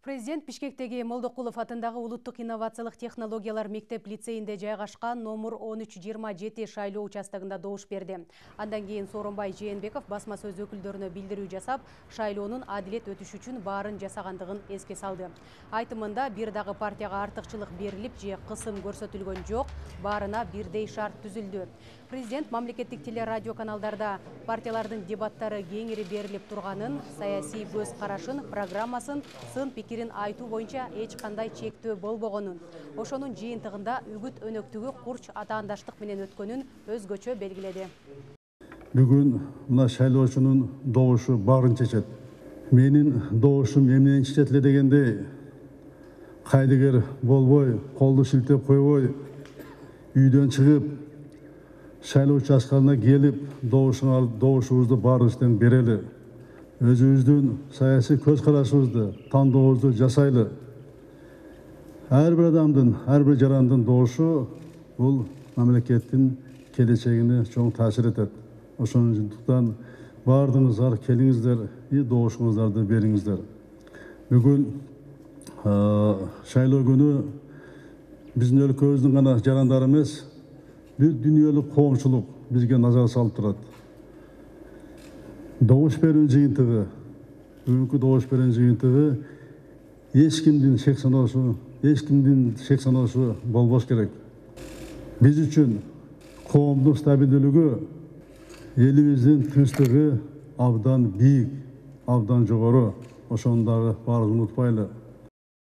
Президент Бишкектеги Молдокулов атындагы улуттук инновациялык технологиялар мектеп-лицейинде жайгашкан номер 1327 шайлоо участогында добуш берди. Андан кийин Сооронбай Жээнбеков басма сөз өкүлдөрүнө билдирүү жасап, шайлоонун адилет өтүшү үчүн баарын жасагандыгын эске салды. Айтымында бир дагы партияга артыкчылык берилип же кысым көрсөтүлгөн жок, баарына бирдей шарт түзүлдү. Президент мамлекеттик телерадио каналдарда партиялардын дебаттары кеңири берилип турганын, саясий көз карашын, программасын, сын пикирин айтуу боюнча эч кандай чектөө болбогонун, ошонун жыйынтыгында үгүт өнөктүгү курч атаандаштык менен өткөнүн өзгөчө белгиледи. Бүгүн мына шайлоочунун добушу баарын чечет. Менин добушум эмнени чечет эле дегенде, кайдыгер болбой, колду шилтеп койбой, үйдөн чыгып, шайлоо участкаларына келип, добушубузду баарыбыздан берели. Өзүбүздүн саясий көз карашыбызды, тандообузду жасайлы. Ар бир адамдын, ар бир жарандын добушу бул мамлекеттин келечегине чоң таасир этет. Ошондуктан баардыгыңыздар келиңиздер, добушуңуздарды бериңиздер. Бүгүн шайлоо күнү биздин өлкөбүздүн гана жарандары эмес, бүт дүйнөлүк коомчулук бизге назар салып турат. Добуш берүү жыйынтыгы, бүгүнкү добуш берүү жыйынтыгы эч кимдин шек саноосу болбош керек. Биз үчүн коомдун стабилдүүлүгү, элибиздин тынчтыгы абдан бийик, абдан жогору. Ошону дагы баарыбыз унутпайлы.